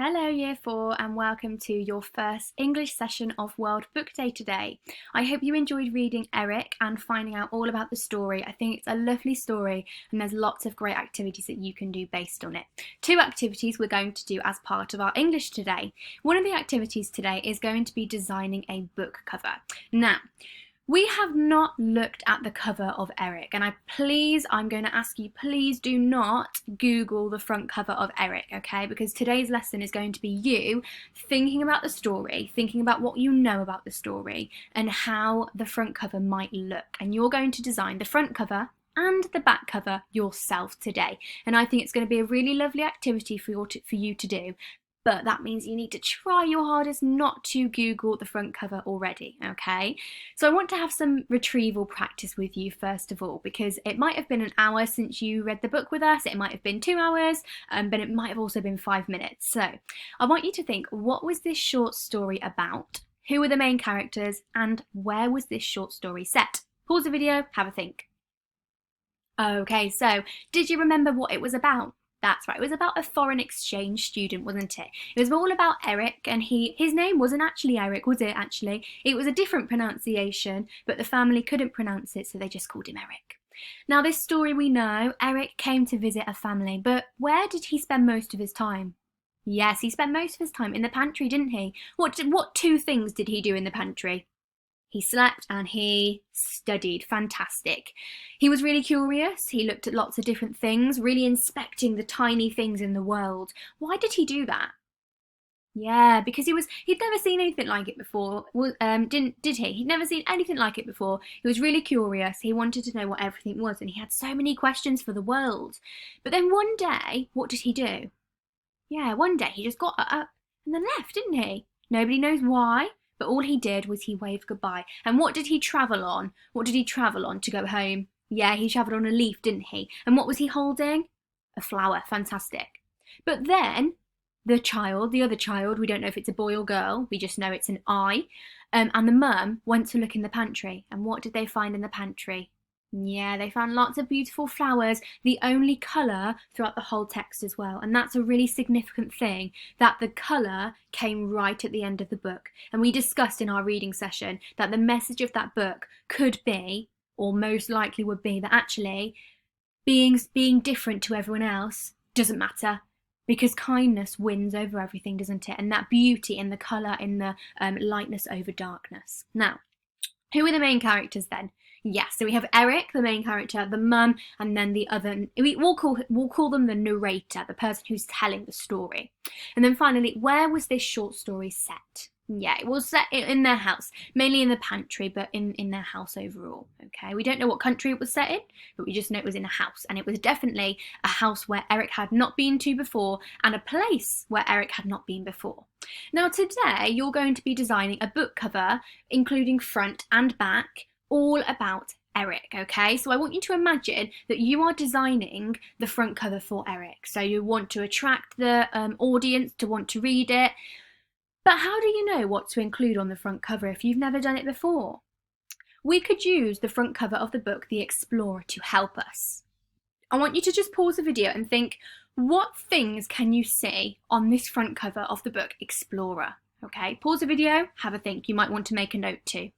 Hello Year 4 and welcome to your first English session of World Book Day today. I hope you enjoyed reading Eric and finding out all about the story. I think it's a lovely story and there's lots of great activities that you can do based on it. Two activities we're going to do as part of our English today. One of the activities today is going to be designing a book cover. Now, we have not looked at the cover of Eric, and I'm going to ask you, please do not Google the front cover of Eric, okay? Because today's lesson is going to be you thinking about the story, thinking about what you know about the story, and how the front cover might look. And you're going to design the front cover and the back cover yourself today. And I think it's going to be a really lovely activity for you to do. But that means you need to try your hardest not to Google the front cover already, okay? So I want to have some retrieval practice with you first of all, because it might have been an hour since you read the book with us, it might have been 2 hours, but it might have also been 5 minutes. So I want you to think, what was this short story about? Who were the main characters? And where was this short story set? Pause the video, have a think. Okay, so did you remember what it was about? That's right, it was about a foreign exchange student, wasn't it? It was all about Eric, and his name wasn't actually Eric, was it actually? It was a different pronunciation, but the family couldn't pronounce it, so they just called him Eric. Now this story we know, Eric came to visit a family, but where did he spend most of his time? Yes, he spent most of his time in the pantry, didn't he? What two things did he do in the pantry? He slept and he studied. Fantastic. He was really curious. He looked at lots of different things, really inspecting the tiny things in the world. Why did he do that? Yeah, because he'd never seen anything like it before. Did he? He'd never seen anything like it before. He was really curious. He wanted to know what everything was, and he had so many questions for the world. But then one day, what did he do? Yeah, one day he just got up and then left, didn't he? Nobody knows why. But all he did was he waved goodbye. And what did he travel on? What did he travel on to go home? Yeah, he travelled on a leaf, didn't he? And what was he holding? A flower. Fantastic. But then the other child, we don't know if it's a boy or girl, we just know it's an I, and the mum went to look in the pantry. And what did they find in the pantry? Yeah, they found lots of beautiful flowers, the only colour throughout the whole text as well. And that's a really significant thing, that the colour came right at the end of the book. And we discussed in our reading session that the message of that book could be, or most likely would be, that actually being different to everyone else doesn't matter. Because kindness wins over everything, doesn't it? And that beauty in the colour, in the lightness over darkness. Now, who are the main characters then? Yes, so we have Eric, the main character, the mum, and then the other, we'll call them the narrator, the person who's telling the story. And then finally, where was this short story set? Yeah, it was set in their house, mainly in the pantry, but in their house overall, okay? We don't know what country it was set in, but we just know it was in a house. And it was definitely a house where Eric had not been to before, and a place where Eric had not been before. Now today, you're going to be designing a book cover, including front and back, all about Eric, okay? So I want you to imagine that you are designing the front cover for Eric. So you want to attract the audience to want to read it. But how do you know what to include on the front cover if you've never done it before? We could use the front cover of the book, The Explorer, to help us. I want you to just pause the video and think, what things can you see on this front cover of the book, Explorer? Okay, pause the video, have a think. You might want to make a note too.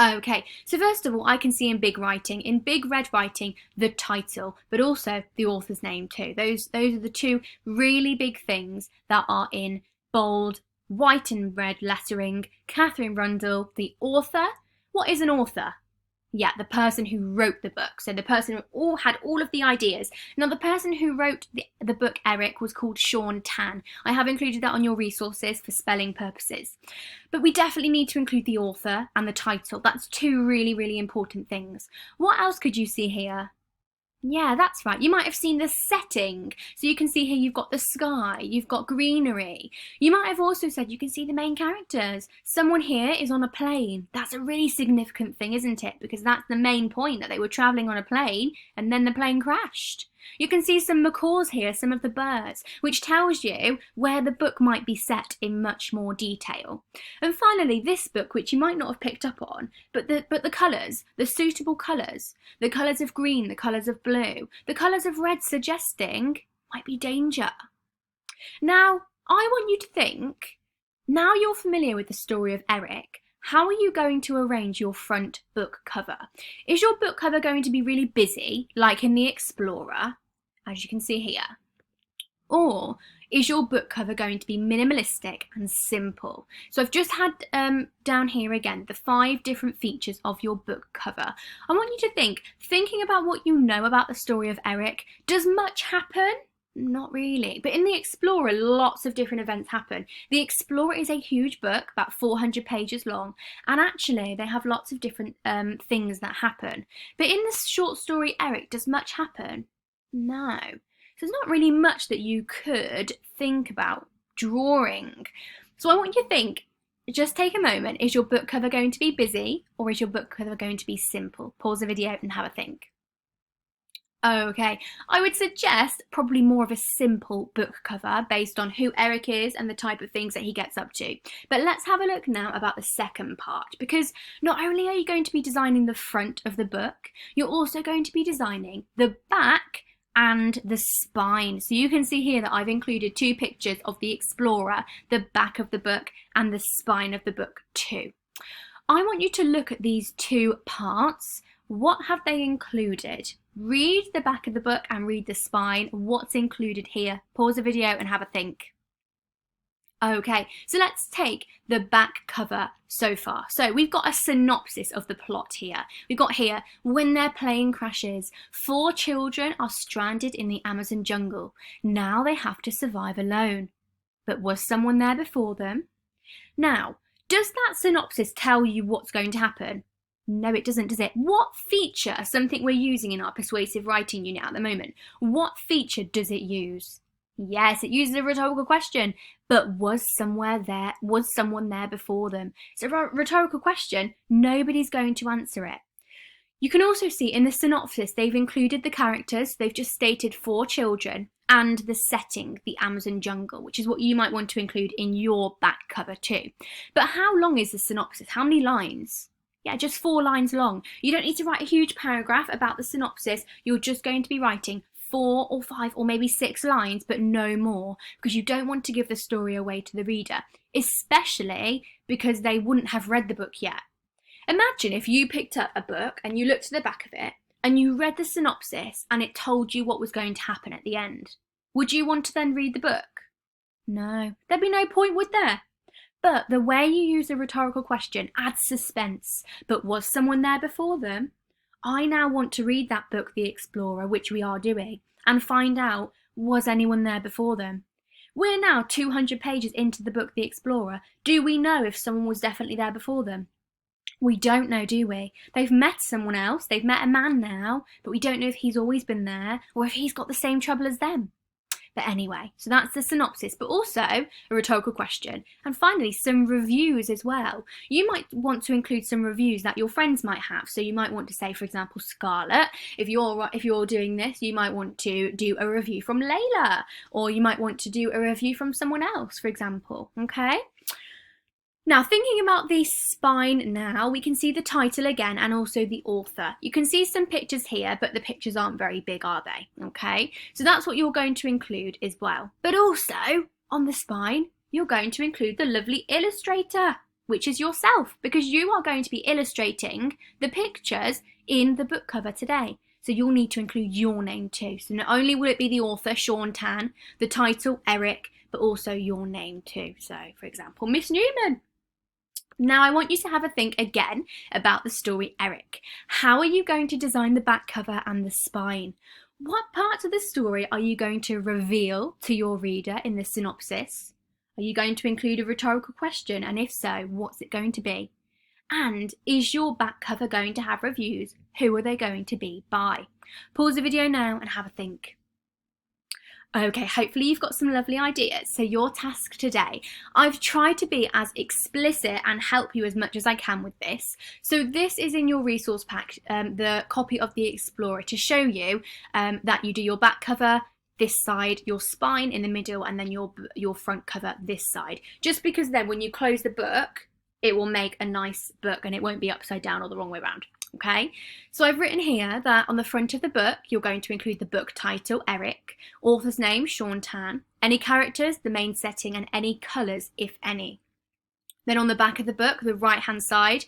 Okay, so first of all, I can see in big red writing, the title, but also the author's name too. Those are the two really big things that are in bold, white and red lettering. Katherine Rundell, the author. What is an author? Yeah, the person who wrote the book. So the person who had all of the ideas. Now, the person who wrote the book, Eric, was called Sean Tan. I have included that on your resources for spelling purposes. But we definitely need to include the author and the title. That's two really, really important things. What else could you see here? Yeah, that's right. You might have seen the setting. So you can see here you've got the sky, you've got greenery. You might have also said you can see the main characters. Someone here is on a plane. That's a really significant thing, isn't it? Because that's the main point, that they were travelling on a plane and then the plane crashed. You can see some macaws here, some of the birds, which tells you where the book might be set in much more detail. And finally, this book, which you might not have picked up on, but the colours, the suitable colours, the colours of green, the colours of blue, the colours of red suggesting might be danger. Now, I want you to think, now you're familiar with the story of Eric, how are you going to arrange your front book cover? Is your book cover going to be really busy, like in The Explorer, as you can see here? Or is your book cover going to be minimalistic and simple? So I've just had down here again the 5 different features of your book cover. I want you to thinking about what you know about the story of Eric, does much happen? Not really. But in The Explorer, lots of different events happen. The Explorer is a huge book, about 400 pages long, and actually they have lots of different things that happen. But in the short story Eric, does much happen? No. So there's not really much that you could think about drawing. So I want you to think, just take a moment, is your book cover going to be busy or is your book cover going to be simple? Pause the video and have a think. Okay, I would suggest probably more of a simple book cover based on who Eric is and the type of things that he gets up to. But let's have a look now about the second part, because not only are you going to be designing the front of the book, you're also going to be designing the back and the spine. So you can see here that I've included 2 pictures of the Explorer, the back of the book and the spine of the book too. I want you to look at these 2 parts. What have they included? Read the back of the book and read the spine. What's included here? Pause the video and have a think. Okay, so let's take the back cover so far. So we've got a synopsis of the plot here. We've got here, when their plane crashes, 4 children are stranded in the Amazon jungle. Now they have to survive alone. But was someone there before them? Now, does that synopsis tell you what's going to happen? No, it doesn't, does it? What feature, something we're using in our persuasive writing unit at the moment, what feature does it use? Yes, it uses a rhetorical question, but was someone there before them? It's a rhetorical question, nobody's going to answer it. You can also see in the synopsis they've included the characters, they've just stated 4 children, and the setting, the Amazon jungle, which is what you might want to include in your back cover too. But how long is the synopsis? How many lines? Yeah, just 4 lines long. You don't need to write a huge paragraph about the synopsis, you're just going to be writing 4 or 5 or maybe 6 lines, but no more, because you don't want to give the story away to the reader, especially because they wouldn't have read the book yet. Imagine if you picked up a book and you looked at the back of it and you read the synopsis and it told you what was going to happen at the end. Would you want to then read the book? No, there'd be no point, would there? But the way you use a rhetorical question adds suspense. But was someone there before them? I now want to read that book, The Explorer, which we are doing, and find out, was anyone there before them? We're now 200 pages into the book, The Explorer. Do we know if someone was definitely there before them? We don't know, do we? They've met someone else, they've met a man now, but we don't know if he's always been there or if he's got the same trouble as them. But anyway, so that's the synopsis, but also a rhetorical question. And finally, some reviews as well. You might want to include some reviews that your friends might have. So you might want to say, for example, Scarlett, if you're doing this, you might want to do a review from Layla, or you might want to do a review from someone else, for example, okay? Now, thinking about the spine now, we can see the title again and also the author. You can see some pictures here, but the pictures aren't very big, are they? Okay, so that's what you're going to include as well. But also, on the spine, you're going to include the lovely illustrator, which is yourself, because you are going to be illustrating the pictures in the book cover today. So you'll need to include your name too. So not only will it be the author, Sean Tan, the title, Eric, but also your name too. So, for example, Miss Newman. Now I want you to have a think again about the story Eric. How are you going to design the back cover and the spine? What parts of the story are you going to reveal to your reader in the synopsis? Are you going to include a rhetorical question, and if so, what's it going to be? And is your back cover going to have reviews? Who are they going to be by? Pause the video now and have a think. Okay, hopefully you've got some lovely ideas. So your task today, I've tried to be as explicit and help you as much as I can with this. So this is in your resource pack, the copy of The Explorer, to show you that you do your back cover this side, your spine in the middle, and then your front cover this side. Just because then when you close the book, it will make a nice book and it won't be upside down or the wrong way around. Okay, so I've written here that on the front of the book, you're going to include the book title, Eric, author's name, Sean Tan, any characters, the main setting, and any colours, if any. Then on the back of the book, the right-hand side,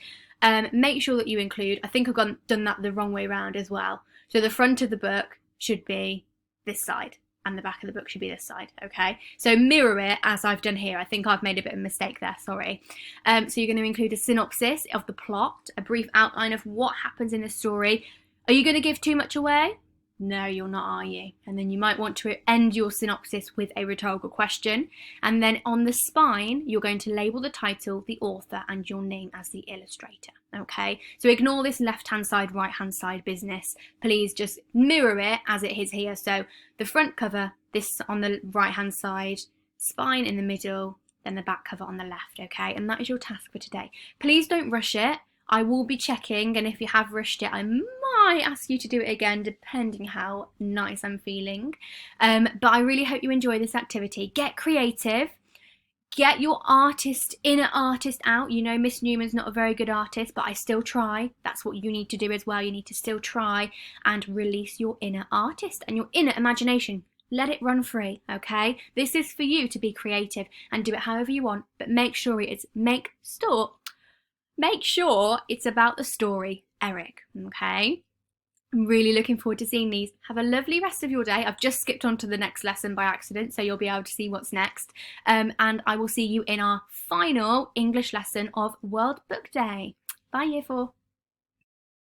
make sure that you include, I think I've done that the wrong way around as well. So the front of the book should be this side and the back of the book should be this side, okay? So mirror it as I've done here. I think I've made a bit of a mistake there, sorry. So you're going to include a synopsis of the plot, a brief outline of what happens in the story. Are you going to give too much away? No, you're not, are you? And then you might want to end your synopsis with a rhetorical question. And then on the spine, you're going to label the title, the author, and your name as the illustrator. Okay, so ignore this left-hand side, right-hand side business. Please just mirror it as it is here. So the front cover, this on the right-hand side, spine in the middle, then the back cover on the left, okay? And that is your task for today. Please don't rush it. I will be checking, and if you have rushed it, I might ask you to do it again, depending how nice I'm feeling. But I really hope you enjoy this activity. Get creative. Get your inner artist out. You know, Miss Newman's not a very good artist, but I still try. That's what you need to do as well. You need to still try and release your inner artist and your inner imagination. Let it run free, okay? This is for you to be creative and do it however you want, but make sure it's about the story, Eric, okay? I'm really looking forward to seeing these. Have a lovely rest of your day. I've just skipped on to the next lesson by accident, so you'll be able to see what's next. And I will see you in our final English lesson of World Book Day. Bye, Year 4.